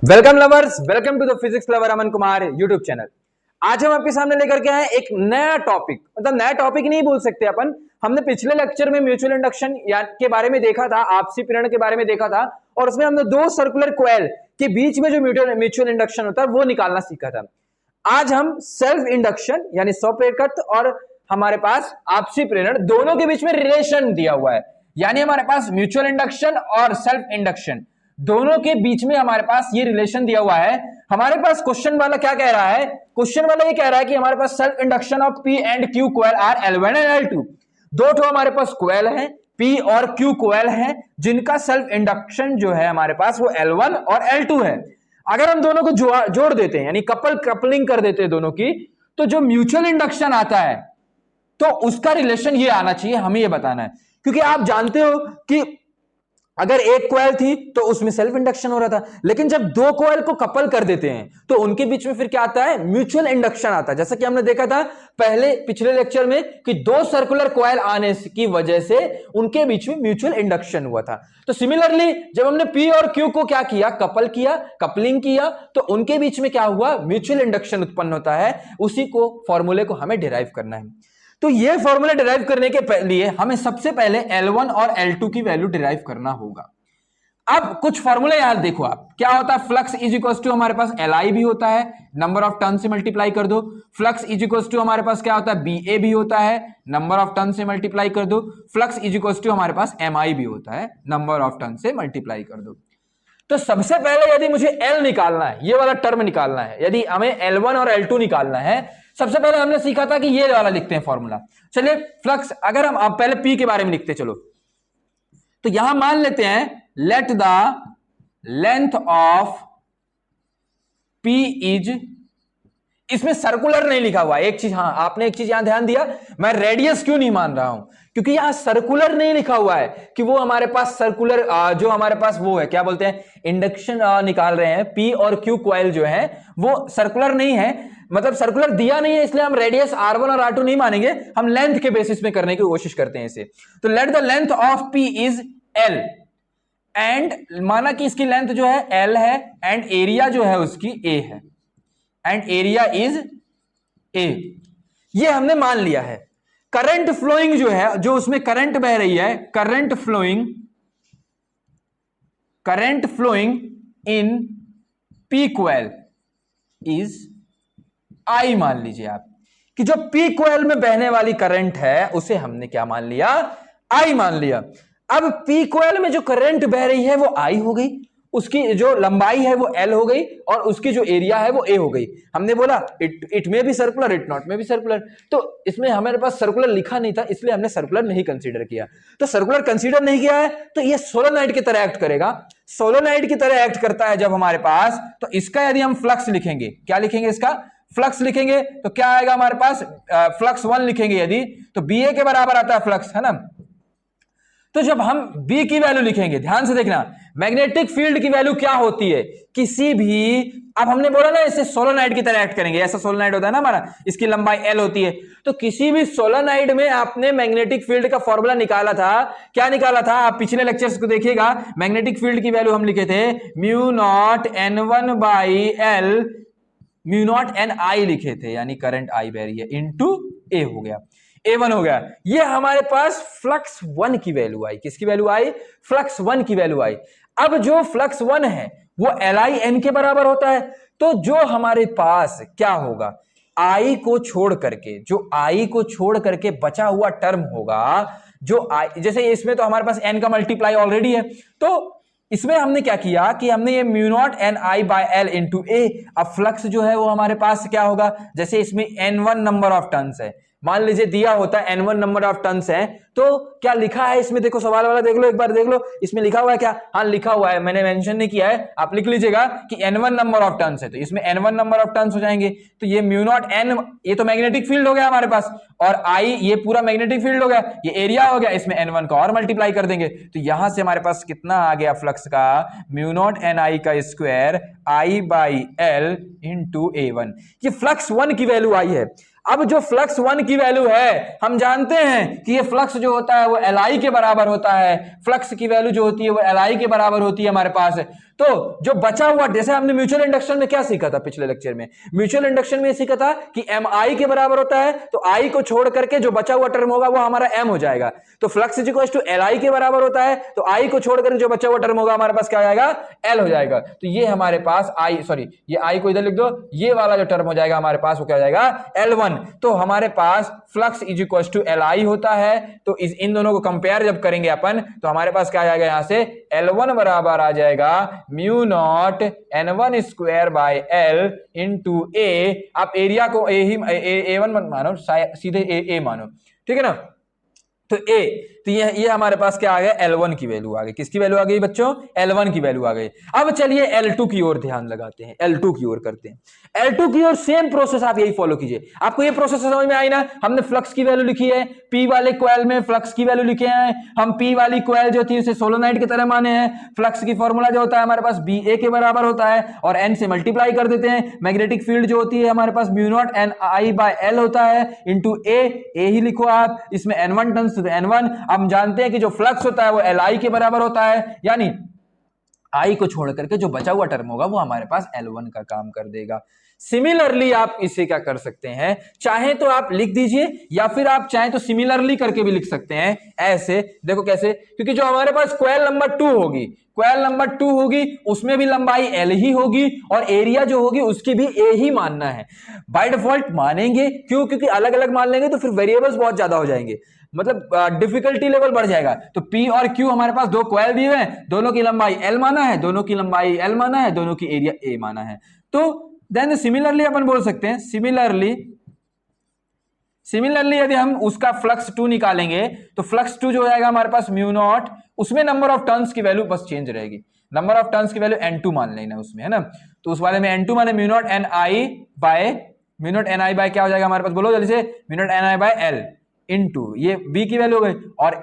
Welcome lovers, welcome to the physics lover Aman Kumar YouTube channel. आज हम आपके सामने लेकर के आए एक नया टॉपिक, मतलब नया टॉपिक नहीं बोल सकते अपन। हमने पिछले लेक्चर में म्यूचुअल इंडक्शन के बारे में देखा था, आपसी प्रेरण के बारे में देखा था, और उसमें हमने दो सर्कुलर कॉइल के बीच में जो म्यूचुअल इंडक्शन होता है वो निकालना सीखा था। आज हम सेल्फ इंडक्शन यानी स्वप्रेरकत्व और हमारे पास आपसी प्रेरण दोनों के बीच में रिलेशन दिया हुआ है, यानी हमारे पास म्यूचुअल इंडक्शन और सेल्फ इंडक्शन दोनों के बीच में हमारे पास ये रिलेशन दिया हुआ है। हमारे पास क्वेश्चन वाला क्या कह रहा है? क्वेश्चन वाला ये कह रहा है कि हमारे पास self induction of P and Q coil are L1 and L2। दो ठो हमारे पास कॉइल है, P और Q कॉइल है, जिनका सेल्फ इंडक्शन जो है हमारे पास वो L1 और L2 है। अगर हम दोनों को जोड़ देते हैं यानी कपलिंग कर देते हैं दोनों की, तो जो म्यूचुअल इंडक्शन आता है तो उसका रिलेशन ये आना चाहिए, हमें ये बताना है। क्योंकि आप जानते हो कि अगर एक कॉइल थी तो उसमें सेल्फ इंडक्शन हो रहा था, लेकिन जब दो कॉइल को कपल कर देते हैं तो उनके बीच में फिर क्या आता है? म्यूचुअल इंडक्शन आता है। जैसा कि हमने देखा था पिछले लेक्चर में कि दो सर्कुलर कॉइल आने की वजह से उनके बीच में म्यूचुअल इंडक्शन हुआ था। तो सिमिलरली जब हमने P और Q को क्या किया? कपलिंग किया, तो उनके बीच में क्या हुआ? म्यूचुअल इंडक्शन उत्पन्न होता है। उसी को फॉर्मूले को हमें डिराइव करना है। तो ये फॉर्मूला डिराइव करने के लिए हमें सबसे पहले L1 और L2 की वैल्यू डिराइव करना होगा। अब कुछ फॉर्मूले याद देखो आप, क्या होता है? फ्लक्स इज इक्वल टू हमारे पास Li भी होता है, नंबर ऑफ टर्न से मल्टीप्लाई कर दो। फ्लक्स इज इक्वल टू हमारे पास क्या होता है? Ba भी होता है, नंबर ऑफ टर्न से मल्टीप्लाई कर दो। फ्लक्स इज इक्वल टू हमारे पास Mi भी होता है, नंबर ऑफ टर्न से मल्टीप्लाई कर दो। तो सबसे पहले यदि मुझे L निकालना है, ये वाला टर्म निकालना है, यदि हमें L1 और L2 निकालना है, सबसे पहले हमने सीखा था कि ये वाला लिखते हैं फॉर्मूला। चलिए फ्लक्स, अगर हम पहले P के बारे में लिखते चलो, तो यहां मान लेते हैं let the length of P is, इसमें सर्कुलर नहीं लिखा हुआ। एक चीज, हाँ आपने एक चीज यहां ध्यान दिया, मैं रेडियस क्यों नहीं मान रहा हूं? क्योंकि यहां सर्कुलर नहीं लिखा हुआ है कि वो हमारे पास सर्कुलर जो हमारे पास वो है, क्या बोलते हैं, इंडक्शन निकाल रहे हैं। P और Q कॉइल जो है वो सर्कुलर नहीं है, मतलब सर्कुलर दिया नहीं है, इसलिए हम रेडियस R1 और R2 नहीं मानेंगे, हम लेंथ के बेसिस में करने की कोशिश करते हैं इसे। तो let the length of P is L and माना कि इसकी लेंथ जो है L है एंड एरिया जो है उसकी A है, एंड एरिया इज A। ये हमने मान लिया है। करंट फ्लोइंग जो है, जो उसमें करंट बह रही है, current flowing in P coil is I। मान लीजिए आप कि जो P कॉइल में बहने वाली करंट है उसे हमने क्या मान लिया? I मान लिया। अब P कॉइल में जो करंट बह रही है वो I हो गई, उसकी जो लंबाई है वो L हो गई, और उसकी जो एरिया है वो A हो गई। हमने बोला इट में भी सर्कुलर, इट नॉट में भी सर्कुलर। तो इसमें हमारे पास सर्कुलर लिखा नहीं था, इसलिए हमने सर्कुलर नहीं कंसीडर किया। तो सर्कुलर कंसीडर नहीं किया है तो ये सोलेनोइड की तरह एक्ट करेगा। सोलेनोइड की तरह एक्ट करता है जब हमारे पास, तो इसका यदि हम फ्लक्स लिखेंगे, क्या लिखेंगे? इसका फ्लक्स लिखेंगे तो क्या आएगा हमारे पास? फ्लक्स 1 लिखेंगे यदि, तो BA के बराबर आता है फ्लक्स, है ना। तो जब हम B की वैल्यू लिखेंगे, ध्यान से देखना, मैग्नेटिक फील्ड की वैल्यू क्या होती है किसी भी, अब हमने बोला ना इसे सोलेनोइड की तरह एक्ट करेंगे, ऐसा सोलेनोइड होता है ना हमारा, इसकी लंबाई L होती है। तो किसी भी सोलेनोइड में आपने मैग्नेटिक फील्ड का फॉर्मूला निकाला था, क्या निकाला था? आप पिछले लेक्चर्स को देखिएगा, मैग्नेटिक फील्ड की वैल्यू हम लिखे थे mu naught N1 by L, mu naught NI लिखे थे, यानी करंट I बह रही है, इंटू A हो गया, A1 हो गया। ये हमारे पास फ्लक्स 1 की वैल्यू आई। किसकी वैल्यू आई? फ्लक्स 1 की वैल्यू आई। अब जो फ्लक्स 1 है वो LIN के बराबर होता है। तो जो हमारे पास क्या होगा, I को छोड़ करके, जो I को छोड़ करके बचा हुआ टर्म होगा, जो I, जैसे इसमें तो हमारे पास N का मल्टीप्लाई ऑलरेडी है, तो इसमें हमने क्या किया कि हमने ये mu naught NI by L into A। अब फ्लक्स जो है वो हमारे पास क्या होगा, जैसे इसमें N1 नंबर ऑफ टर्न्स है, मान लीजिए दिया होता है N1 नंबर ऑफ टर्न्स है, तो क्या लिखा है इसमें? देखो सवाल वाला देख लो, एक बार देख लो, इसमें लिखा हुआ है क्या? हाँ लिखा हुआ है, मैंने मेंशन नहीं किया है, आप लिख लीजिएगा कि N1 नंबर ऑफ टर्न्स है, तो इसमें N1 नंबर ऑफ टर्न्स हो जाएंगे। तो ये म्यू नॉट N, ये तो मैग्नेटिक फील्ड हो गया हमारे पास, और I ये पूरा मैग्नेटिक फील्ड हो गया, ये एरिया हो गया, इसमें N1 का और मल्टीप्लाई कर देंगे, तो यहां से हमारे पास कितना आ गया फ्लक्स का? म्यू नॉट NI का square I by L into A1। ये फ्लक्स 1 की वैल्यू आई है। अब जो फ्लक्स 1 की वैल्यू है, हम जानते हैं कि ये फ्लक्स जो होता है वो Li के बराबर होता है, फ्लक्स की वैल्यू जो होती है वो Li के बराबर होती है हमारे पास। तो जो बचा हुआ, जैसे हमने म्यूचुअल इंडक्शन में क्या सीखा था पिछले लेक्चर में, म्यूचुअल इंडक्शन में सीखा था कि एम आई के बराबर होता है, तो आई को छोड़ करके जो बचा हुआ टर्म होगा वो हमारा एम हो जाएगा। तो flux is equal to L I के बराबर होता है, तो आई को छोड़कर जो बचा हुआ टर्म होगा हमारे पास क्या हो जाएगा, एल हो जाएगा। तो ये हमारे पास आई, सॉरी ये आई को इधर लिख दो, ये वाला जो टर्म हो जाएगा हमारे पास वो क्या हो जाएगा, L1। तो हमारे पास flux is equal to L I होता है। तो इन दोनों को कंपेयर जब करेंगे अपन तो हमारे पास क्या आ जाएगा, यहां से L1 बराबर आ जाएगा mu naught N1 square by L into A. आप एरिया को ए ही A1 मत मानो, सीधे ए मानो, ठीक है ना। तो ये हमारे पास क्या आ गया, L1 की वैल्यू आ गई। किसकी वैल्यू आ गई बच्चों, L1 की वैल्यू आ गई। अब चलिए L2 की ओर ध्यान लगाते हैं, L2 की ओर करते हैं। L2 की ओर सेम प्रोसेस आप यही फॉलो कीजिए। आपको ये प्रोसेस समझ में आई ना, हमने फ्लक्स की वैल्यू लिखी है, P वाले कॉइल में फ्लक्स की वैल्यू लिखे हैं हम। P वाली कॉइल जो थी उसे सोलोनाइड की तरह माने हैं। फ्लक्स की फॉर्मूला जो होता है हमारे पास BA के बराबर होता है और N से मल्टीप्लाई कर देते हैं। मैग्नेटिक फील्ड जो होती है हमारे पास mu naught NI by L होता है इंटू ए ही लिखो आप, इसमें N1 टर्न्स तो N1। हम जानते हैं कि जो फ्लक्स होता है वो Li के बराबर होता है, यानी I को छोड़ करके जो बचा हुआ टर्म होगा वो हमारे पास L1 का काम कर देगा। सिमिलरली आप इसे क्या कर सकते हैं, चाहे तो आप लिख दीजिए या फिर आप चाहे तो सिमिलरली करके भी लिख सकते हैं। ऐसे देखो कैसे, क्योंकि जो हमारे पास कॉइल नंबर 2 होगी, कॉइल नंबर 2 होगी उसमें भी लंबाई L ही होगी और एरिया जो होगी उसकी भी A ही मानना है। बाय डिफॉल्ट मानेंगे, क्यों, क्योंकि अलग अलग मान लेंगे तो फिर वेरिएबल्स बहुत ज्यादा हो जाएंगे, मतलब डिफिकल्टी लेवल बढ़ जाएगा। तो P और Q हमारे पास दो कॉइल दिए हुए हैं, दोनों की लंबाई L माना है, दोनों की लंबाई L माना है, दोनों की एरिया A माना है। तो देन सिमिलरली अपन बोल सकते हैं, सिमिलरली यदि हम उसका फ्लक्स 2 निकालेंगे तो फ्लक्स 2 जो हो जाएगा हमारे पास म्यू नॉट, उसमें नंबर ऑफ टर्न्स की वैल्यू बस चेंज रहेगी, नंबर ऑफ टर्न्स की वैल्यू N2 मान लेना उसमें, है ना। तो उस वाले में N2 माने म्यू नॉट NI बाय क्या हो जाएगा हमारे पास, बोलो जल्दी से, mu naught NI by L into ये B की वैल्यू हो गई और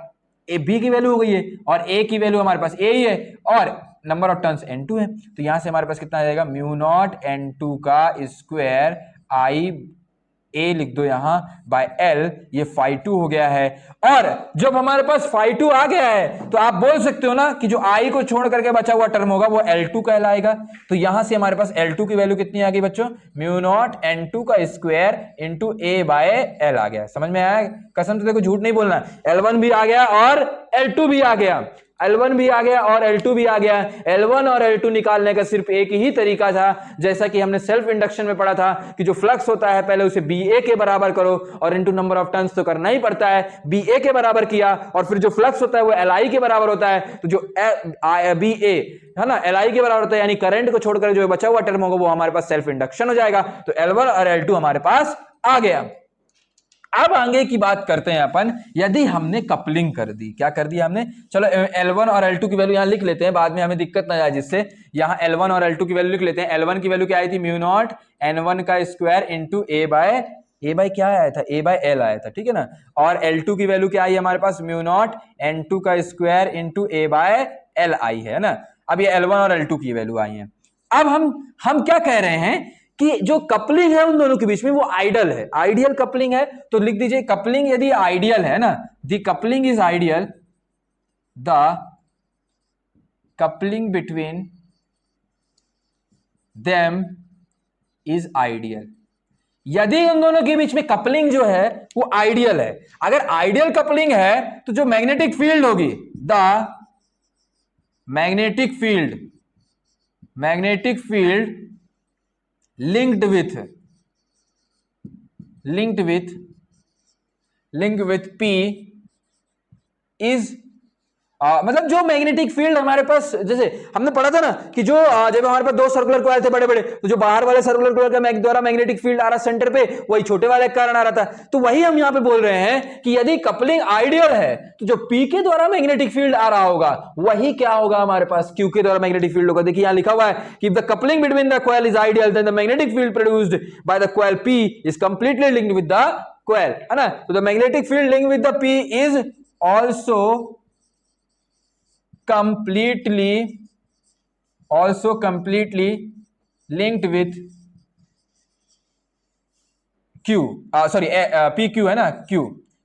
B की वैल्यू हो गई है और A की वैल्यू हमारे पास A ही है और नंबर ऑफ टर्न्स N2 है। तो यहां से हमारे पास कितना आ जाएगा, म्यू नॉट N2 का स्क्वायर I A लिख दो यहां बाय L, ये phi2 हो गया है। और जब हमारे पास phi2 आ गया है तो आप बोल सकते हो ना कि जो I को छोड़ करके बचा हुआ टर्म होगा वो L2 कहलाएगा। तो यहां से हमारे पास L2 की वैल्यू कितनी आ गई बच्चों, म्यू नॉट N2 का square into A by L आ गया। समझ में आया, कसम से देखो झूठ नहीं बोलना, L1 भी आ गया और L2 भी आ गया, L1 भी आ गया और L2 भी आ गया। L1 और L2 निकालने का सिर्फ एक ही तरीका था, जैसा कि हमने सेल्फ इंडक्शन में पढ़ा था कि जो फ्लक्स होता है पहले उसे BA के बराबर करो और इनटू नंबर ऑफ टर्न्स तो करना ही पड़ता है। BA के बराबर किया और फिर जो फ्लक्स होता है वो LI के बराबर होता है, तो जो BA है ना LI के बराबर होता है, यानी करंट को छोड़कर जो बचा हुआ टर्म होगा वो हमारे पास सेल्फ इंडक्शन हो जाएगा। तो L1 और L2 हमारे पास आ गया। अब आगे की बात करते हैं अपन, यदि हमने कपलिंग कर दी, क्या कर दिया हमने, चलो L1 और L2 की वैल्यू यहां लिख लेते हैं, बाद में हमें दिक्कत ना जाए जिससे, यहां L1 और L2 की वैल्यू लिख लेते हैं। L1 की वैल्यू क्या आई थी, म्यू नॉट N1 का स्क्वायर इंटू A बाय क्या आया था, A बाय L आया था, ठीक है ना। और L2 की वैल्यू क्या आई हमारे पास, म्यू नॉट N2 का square into A by L आई है ना। अब ये L1 और L2 की वैल्यू आई है। अब हम क्या कह रहे हैं कि जो कपलिंग है उन दोनों के बीच में वो आइडियल है, आइडियल कपलिंग है। तो लिख दीजिए कपलिंग यदि आइडियल है ना, the coupling is ideal, the coupling between them is ideal. यदि उन दोनों के बीच में कपलिंग जो है वो आइडियल है, अगर आइडियल कपलिंग है तो जो मैग्नेटिक फील्ड होगी, the magnetic field linked with P is मतलब जो मैग्नेटिक फील्ड हमारे पास, जैसे हमने पढ़ा था ना कि जो जब हमारे पास दो सर्कुलर कॉइल थे बड़े बड़े, तो जो बाहर वाले सर्कुलर कॉइल का द्वारा मैग्नेटिक फील्ड आ रहा सेंटर पे, वही छोटे वाले के कारण आ रहा था। तो वही हम यहां पे बोल रहे हैं कि यदि कपलिंग आइडियल है तो जो P के द्वारा मैग्नेटिक फील्ड आ रहा होगा वही क्या होगा हमारे पास, Q के द्वारा मैग्नेटिक फील्ड होगा। देखिए यहां लिखा हुआ है कि the coupling between the coil is ideal then the magnetic field produced by the coil P is completely linked with the coil, है ना। तो the magnetic field linked with the P is also completely linked with Q, PQ है ना, Q।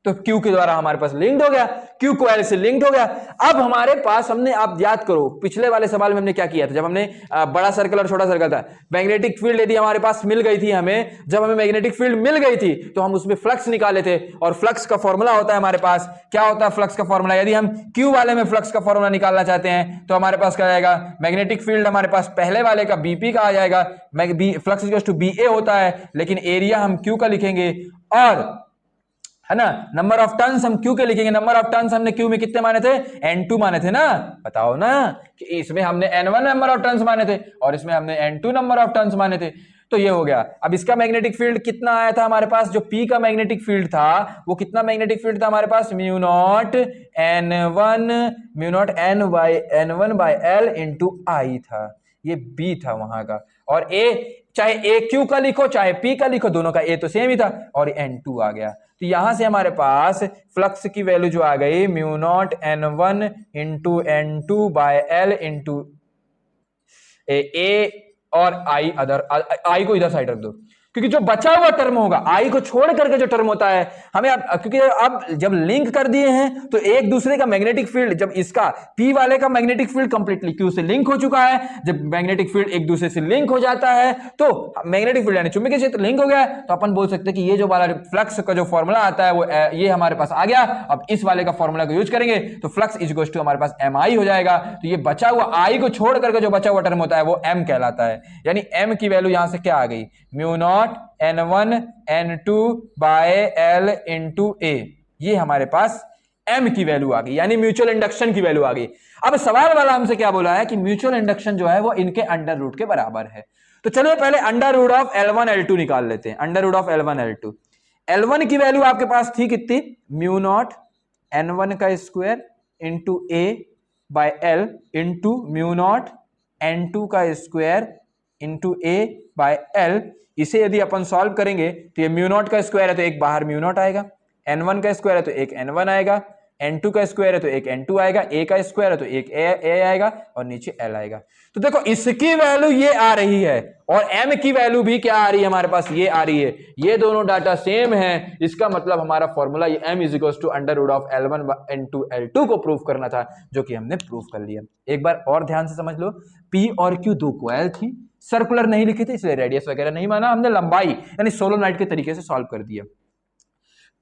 तो Q के द्वारा हमारे पास linked हो गया, Q कोएल से लिंक्ड हो गया। अब हमारे पास हमने, आप याद करो पिछले वाले सवाल में हमने क्या किया था, जब हमने बड़ा सर्कल और छोटा सर्कल था, मैग्नेटिक फील्ड यदि हमारे पास मिल गई थी हमें, जब हमें मैग्नेटिक फील्ड मिल गई थी तो हम उसमें फ्लक्स निकाले थे, और फ्लक्स का फॉर्मूला होता है हमारे पास, क्या होता है फ्लक्स का फॉर्मूला, यदि हम Q वाले में फ्लक्स का फॉर्मूला निकालना चाहते हैं तो हमारे पास क्या आएगा, मैग्नेटिक फील्ड हमारे पास पहले वाले का BP का आ जाएगा, फ्लक्स इक्वल्स टू BA होता है, लेकिन एरिया हम Q का लिखेंगे, और है ना नंबर ऑफ टर्न्स हम Q के लिखेंगे। नंबर ऑफ टर्न्स हमने Q में कितने माने थे, N2 माने थे ना, बताओ ना, कि इसमें हमने N1 नंबर ऑफ टर्न्स माने थे और इसमें हमने N2 नंबर ऑफ टर्न्स माने थे। तो ये हो गया। अब इसका मैग्नेटिक फील्ड कितना आया था हमारे पास, जो P का मैग्नेटिक फील्ड था वो कितना मैग्नेटिक फील्ड था हमारे पास, mu naught N1 by L into I था, ये B था वहां का, और A चाहे A Q का लिखो चाहे P का लिखो, दोनों का A तो सेम ही था, और N2 आ गया। तो यहां से हमारे पास फ्लक्स की वैल्यू जो आ गई, mu naught N1 into N2 by L into A और I अदर, I को इधर साइड रख दो, क्योंकि जो बचा हुआ टर्म होगा I को छोड़ करके जो टर्म होता है हमें, क्योंकि अब जब लिंक कर दिए हैं तो एक दूसरे का मैग्नेटिक फील्ड, जब इसका P वाले का मैग्नेटिक फील्ड कंप्लीटली Q से लिंक हो चुका है, जब मैग्नेटिक फील्ड एक दूसरे से लिंक हो जाता है तो मैग्नेटिक फील्ड यानी चुंबकीय क्षेत्र लिंक हो गया है, तो अपन बोल सकते हैं कि ये जो वाला फ्लक्स का जो फॉर्मूला आता है वो ये हमारे पास आ गया। अब इस वाले का फॉर्मूला को यूज करेंगे तो फ्लक्स इज इक्वल्स टू हमारे पास MI हो जाएगा। तो ये बचा हुआ I को छोड़ करके जो बचा हुआ टर्म होता है वो M कहलाता है, यानी M की वैल्यू यहां से क्या आ गई, mu naught N1 N2 by L into A, ये हमारे पास M की वैल्यू आ गई, यानी म्यूचुअल इंडक्शन की वैल्यू आ गई। अब सवाल वाला हमसे क्या बोला है कि म्यूचुअल इंडक्शन जो है वो इनके अंडर रूट के बराबर है। तो चलो पहले under root of L1 L2 निकाल लेते हैं। Under root of L1 L2, L1 की वैल्यू आपके पास थी कितनी, म्यू नॉट N1 का square into A by L into mu naught N2 का square into A by L। इसे यदि अपन सॉल्व करेंगे तो ये म्यू नॉट का स्क्वायर है तो एक बाहर म्यू नॉट आएगा, N1 का स्क्वायर है तो एक N1 आएगा, N2 का स्क्वायर है तो एक N2 आएगा, A का स्क्वायर है तो एक A आएगा और नीचे L आएगा। तो देखो इसकी वैल्यू ये आ रही है और M की वैल्यू भी क्या आ रही है हमारे पास, ये आ रही है, ये दोनों डाटा सेम है। इसका मतलब हमारा फॉर्मूला ये M is equals to under root of L1 into L2 को प्रूफ करना था, जो कि हमने प्रूफ कर लिया। एक बार और ध्यान से समझ लो, P और Q दो कॉइल थी, सर्कुलर नहीं लिखी थी इसलिए रेडियस वगैरह नहीं माना, हमने लंबाई यानी सोलोनॉइड के तरीके से सॉल्व कर दिया।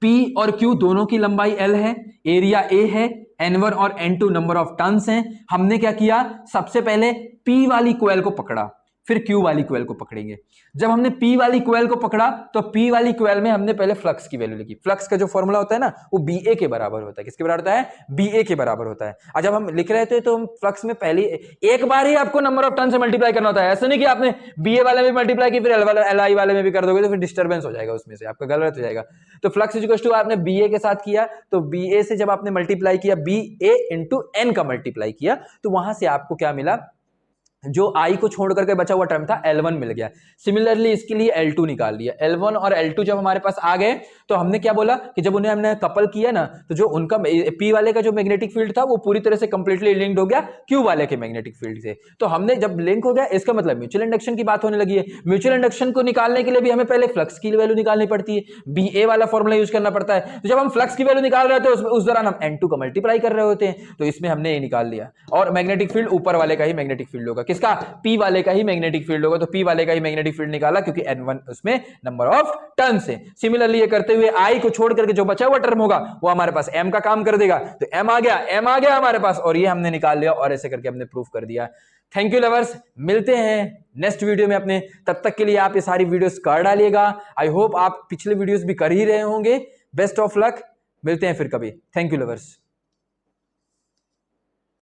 P और Q दोनों की लंबाई L है, एरिया A है, N1 और N2 नंबर ऑफ टर्न्स हैं। हमने क्या किया, सबसे पहले P वाली कोयल को पकड़ा, फिर Q वाली कोयल को पकड़ेंगे। जब हमने P वाली कोयल को पकड़ा तो P वाली कोयल में हमने पहले फ्लक्स की वैल्यू लिखी। फ्लक्स का जो फॉर्मूला होता है ना वो BA के बराबर होता है। किसके बराबर होता है, BA के बराबर होता है। और जब हम लिख रहे थे तो हम फ्लक्स में पहले एक बार ही आपको नंबर ऑफ टर्न से मल्टीप्लाई करना होता है, ऐसा नहीं कि आपने BA वाले में मल्टीप्लाई की फिर LI वाले में भी कर दोगे तो फिर डिस्टर्बेंस हो जाएगा, उसमें से आपका गलत हो जाएगा। तो फ्लक्स इक्वल टू आपने BA के साथ किया तो BA से जब आपने मल्टीप्लाई किया, BA इंटू N का मल्टीप्लाई किया तो वहां से आपको क्या मिला, जो I को छोड़ करके बचा हुआ टर्म था L1 मिल गया। सिमिलरली इसके लिए L2 निकाल लिया। L1 और L2 जब हमारे पास आ गए तो हमने क्या बोला कि जब उन्हें हमने कपल किया ना तो जो उनका P वाले का जो मैग्नेटिक फील्ड था वो पूरी तरह से कंप्लीटली लिंक्ड हो गया Q वाले के मैग्नेटिक फील्ड से। तो हमने जब लिंक हो गया इसका मतलब म्यूचुअल इंडक्शन की बात होने लगी है। म्यूचुअल इंडक्शन को निकालने के लिए भी हमें पहले फ्लक्स की वैल्यू निकालनी पड़ती है, BA वाला फॉर्मूला यूज करना पड़ता है। तो जब हम फ्लक्स की वैल्यू निकाल रहे थे उस दौरान हम N2 का मल्टीप्लाई कर रहे होते हैं, तो इसमें हमने ये निकाल लिया। और मैग्नेटिक फील्ड ऊपर वाले का ही मैग्नेटिक फील्ड होगा, किसका, P वाले का ही मैग्नेटिक फील्ड होगा। तो P वाले का ही मैग्नेटिक फील्ड निकाला क्योंकि N1 उसमें नंबर ऑफ टर्न्स है। सिमिलरली ये करते हुए I को छोड़ करके जो बचा हुआ टर्म होगा वो हमारे पास M का काम कर देगा। तो M आ गया हमारे पास और ये हमने निकाल लिया और ऐसे करके हमने प्रूफ कर दिया। थैंक यू लवर्स, मिलते हैं नेक्स्ट वीडियो में अपने। तब तक के लिए आप ये सारी वीडियोस कर डालिएगा। आई होप आप पिछले वीडियोस भी कर ही रहे होंगे। बेस्ट ऑफ लक, मिलते हैं फिर कभी। Thank you lovers.